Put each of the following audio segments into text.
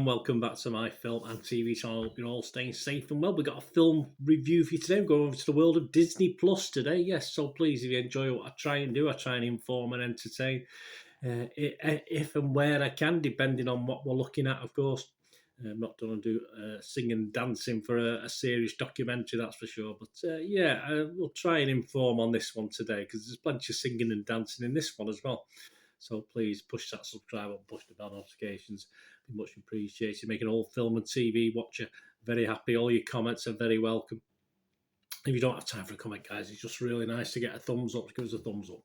and welcome back to my film and TV channel. Hope you're all staying safe and well. We've got a film review for you today. We're going over to the world of Disney Plus today. Yes, so please, if you enjoy what I try and do, I try and inform and entertain if and where I can, depending on what we're looking at, of course. I'm not going to do singing and dancing for a serious documentary, that's for sure. But we'll try and inform on this one today because there's plenty of singing and dancing in this one as well. So please push that subscribe button, push the bell notifications. Be much appreciated. Making all film and TV watcher very happy. All your comments are very welcome. If you don't have time for a comment, guys, it's just really nice to get a thumbs up. Give us a thumbs up.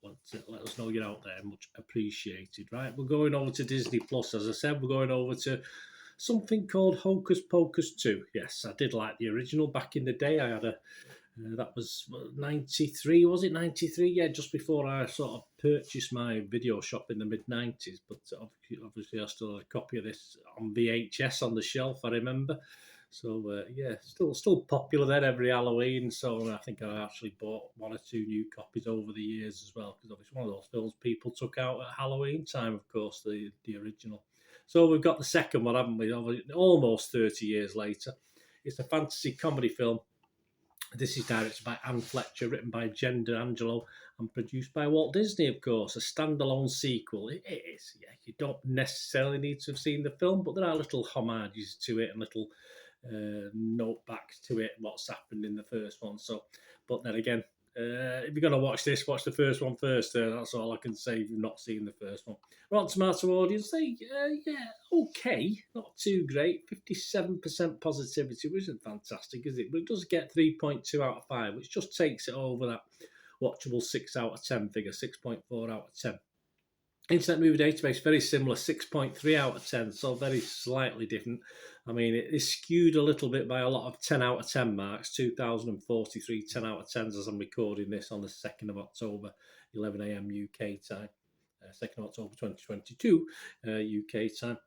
Let us know you're out there. Much appreciated. Right, we're going over to Disney Plus. As I said, we're going over to something called Hocus Pocus 2. Yes, I did like the original back in the day. I had a that was 93, was it 93? Yeah, just before I sort of purchased my video shop in the mid-90s. But obviously I still had a copy of this on VHS on the shelf, I remember. So, still popular then every Halloween. So I think I actually bought one or two new copies over the years as well. Because obviously one of those films people took out at Halloween time, of course, the original. So we've got the second one, haven't we? Almost 30 years later. It's a fantasy comedy film. This is directed by Anne Fletcher, written by Jen D'Angelo, and produced by Walt Disney, of course. A standalone sequel. It is, yeah. You don't necessarily need to have seen the film, but there are little homages to it and little note back to it, what's happened in the first one. So, but then again, if you're going to watch this, watch the first one first. That's all I can say if you've not seen the first one. Rotten Tomato audience, okay, not too great. 57% positivity, which isn't fantastic, is it? But it does get 3.2 out of 5, which just takes it over that watchable 6 out of 10 figure, 6.4 out of 10. Internet Movie Database, very similar, 6.3 out of 10, so very slightly different. I mean, it is skewed a little bit by a lot of 10 out of 10 marks, 2,043 10 out of 10s as I'm recording this on the 2nd of October, 11 a.m. UK time, 2nd of October 2022 UK time.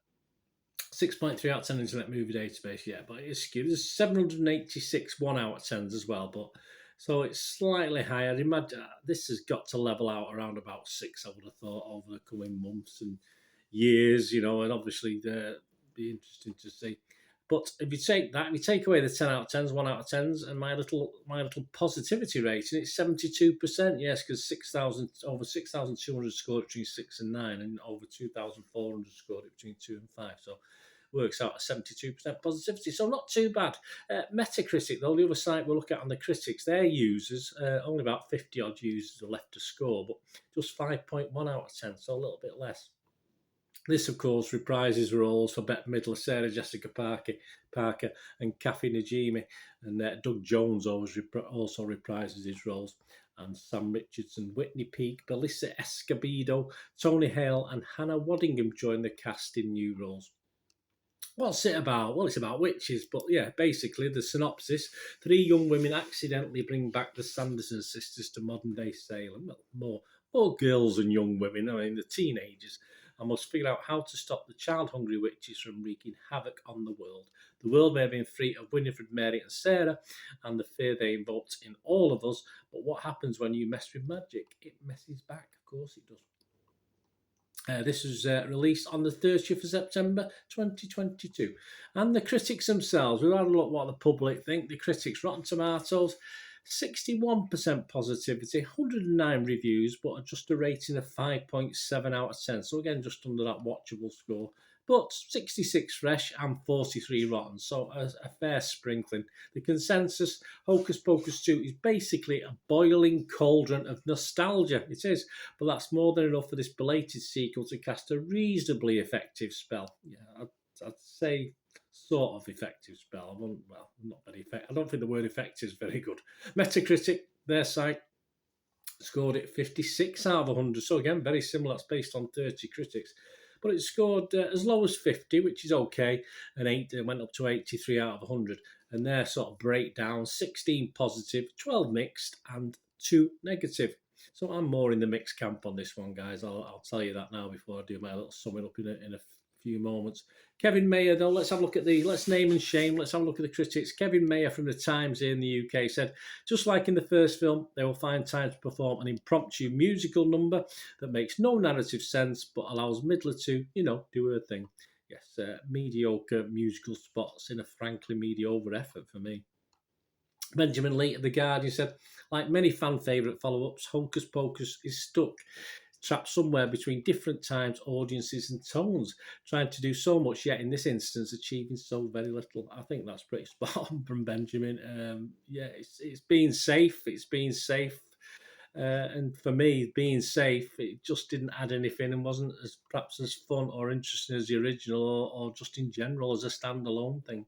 6.3 out of 10 Internet Movie Database, yeah, but it is skewed. There's 786 1 out of 10s as well, but so it's slightly higher. I'd imagine this has got to level out around about 6, I would have thought, over the coming months and years, and obviously be interesting to see. But if you take away the 10 out of 10s, 1 out of 10s, and my little positivity rating, it's 72%, yes, because over 6,200 scored between 6 and 9, and over 2,400 scored between 2 and 5. So works out at 72% positivity, so not too bad. Metacritic, though, the other site we'll look at on the critics, their users, only about 50-odd users are left to score, but just 5.1 out of 10, so a little bit less. This, of course, reprises roles for Bette Midler, Sarah Jessica Parker and Kathy Najimy, and Doug Jones also reprises his roles, and Sam Richardson, Whitney Peake, Belissa Escobedo, Tony Hale and Hannah Waddingham join the cast in new roles. What's it about? Well, it's about witches, but yeah, basically the synopsis: 3 young women accidentally bring back the Sanderson sisters to modern-day Salem. Well, more girls and young women, I mean the teenagers, and must figure out how to stop the child-hungry witches from wreaking havoc on the world. The world may have been free of Winifred, Mary and Sarah, and the fear they invoked in all of us, but what happens when you mess with magic? It messes back, of course it does. This was released on the 30th of September 2022. And the critics themselves, we've had a look at what the public think. The critics, Rotten Tomatoes, 61% positivity, 109 reviews, but just a rating of 5.7 out of 10. So again, just under that watchable score. But 66 fresh and 43 rotten, so a fair sprinkling. The consensus, Hocus Pocus 2 is basically a boiling cauldron of nostalgia. It is, but that's more than enough for this belated sequel to cast a reasonably effective spell. Yeah, I'd say sort of effective spell. Not very effective. I don't think the word effective is very good. Metacritic, their site, scored it 56 out of 100. So again, very similar. That's based on 30 critics. But it scored as low as 50, which is okay, and went up to 83 out of 100. And their sort of breakdown, 16 positive, 12 mixed, and 2 negative. So I'm more in the mixed camp on this one, guys. I'll tell you that now before I do my little summing up in a few moments. Kevin Mayer, though, let's name and shame. Let's have a look at the critics. Kevin Mayer from the Times here in the UK said, just like in the first film, they will find time to perform an impromptu musical number that makes no narrative sense but allows Midler to, do her thing. yes, mediocre musical spots in a frankly mediocre effort for me. Benjamin Lee of The Guardian said, like many fan favourite follow-ups, Hocus Pocus is stuck, trapped somewhere between different times, audiences and tones, trying to do so much, yet in this instance achieving so very little. I think that's pretty spot on from Benjamin. Yeah, it's being safe. It's being safe. And for me, being safe, it just didn't add anything and wasn't as perhaps as fun or interesting as the original, or just in general as a standalone thing.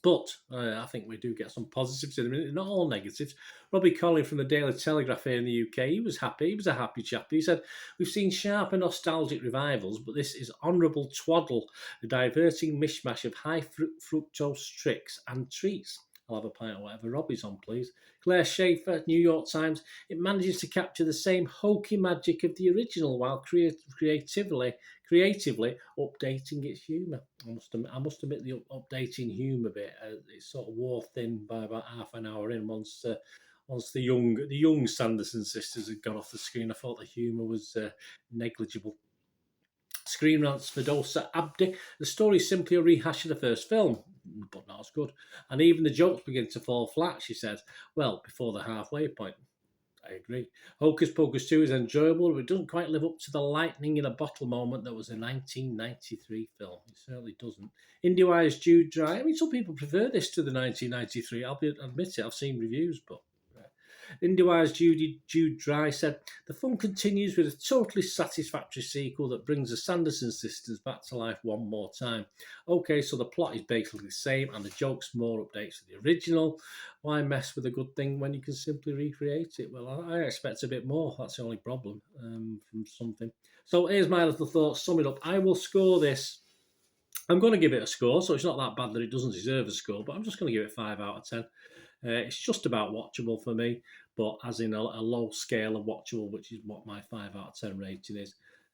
But I think we do get some positives in a minute, not all negatives. Robbie Collin from the Daily Telegraph here in the UK, he was happy. He was a happy chap. He said, "We've seen sharp and nostalgic revivals, but this is honourable twaddle, a diverting mishmash of high fructose tricks and treats." I'll have a pint or whatever Robbie's on, please. Claire Schaefer, New York Times, it manages to capture the same hokey magic of the original while creatively updating its humour. I must admit the updating humour bit, it sort of wore thin by about half an hour in. Once the young Sanderson sisters had gone off the screen, I thought the humour was negligible. Screen Rant's Fidosa Abdi. The story is simply a rehash of the first film, but not as good. And even the jokes begin to fall flat, she says. Well, before the halfway point. I agree. Hocus Pocus 2 is enjoyable, but it doesn't quite live up to the lightning in a bottle moment that was a 1993 film. It certainly doesn't. IndieWire's Jude Dry. I mean, some people prefer this to the 1993. I'll admit it, I've seen reviews, but IndieWire's Jude Dry said, "The fun continues with a totally satisfactory sequel that brings the Sanderson sisters back to life one more time. Okay, so the plot is basically the same and the jokes more updates to the original. Why mess with a good thing when you can simply recreate it?" Well, I expect a bit more. That's the only problem from something. So here's my little thoughts. Sum it up. I will score this. I'm going to give it a score, so it's not that bad that it doesn't deserve a score, but I'm just going to give it 5 out of 10. It's just about watchable for me, but as in a low scale of watchable, which is what my 5 out of 10 rating is.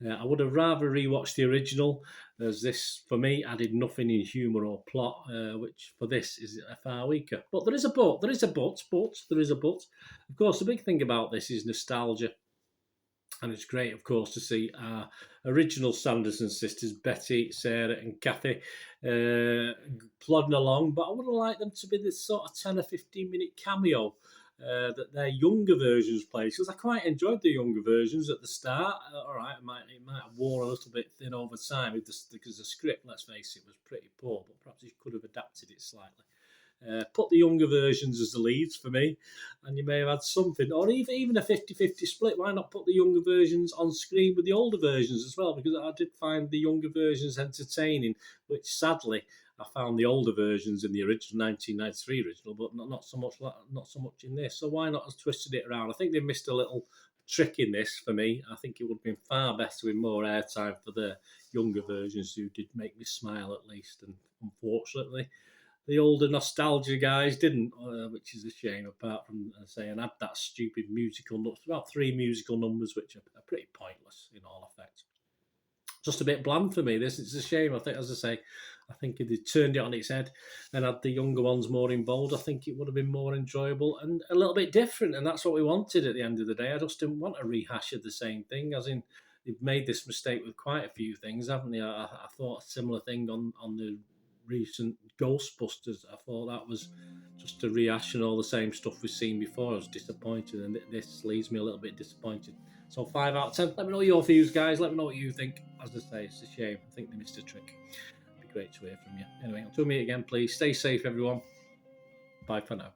I would have rather rewatched the original, as this, for me, added nothing in humour or plot, which for this is far weaker. But there is a but. There is a but. Of course, the big thing about this is nostalgia. And it's great, of course, to see our original Sanderson sisters, Betty, Sarah and Kathy, plodding along. But I would have liked them to be this sort of 10 or 15 minute cameo that their younger versions play. Because I quite enjoyed the younger versions at the start. All right, it might have worn a little bit thin over time because the script, let's face it, was pretty poor. But perhaps he could have adapted it slightly. Put the younger versions as the leads for me, and you may have had something, or even a 50-50 split. Why not put the younger versions on screen with the older versions as well? Because I did find the younger versions entertaining, which sadly I found the older versions in the original 1993 original, but not so much in this. So why not have twisted it around? I think they missed a little trick in this for me. I think it would have been far better with more airtime for the younger versions, who did make me smile at least, and unfortunately the older nostalgia guys didn't, which is a shame, apart from saying add that stupid musical numbers, about 3 musical numbers, which are pretty pointless in all effect. Just a bit bland for me, this. It's a shame. I think, as I say, I think if they turned it on its head and had the younger ones more involved, I think it would have been more enjoyable and a little bit different, and that's what we wanted at the end of the day. I just didn't want a rehash of the same thing, as in, they've made this mistake with quite a few things, haven't they? I thought a similar thing on the recent Ghostbusters. I thought that was just a rehash and all the same stuff we've seen before. I was disappointed, and this leaves me a little bit disappointed. So 5 out of 10. Let me know your views, guys. Let me know what you think. As I say, it's a shame. I think they missed a trick. It'd be great to hear from you. Anyway, until we meet again, please stay safe, everyone. Bye for now.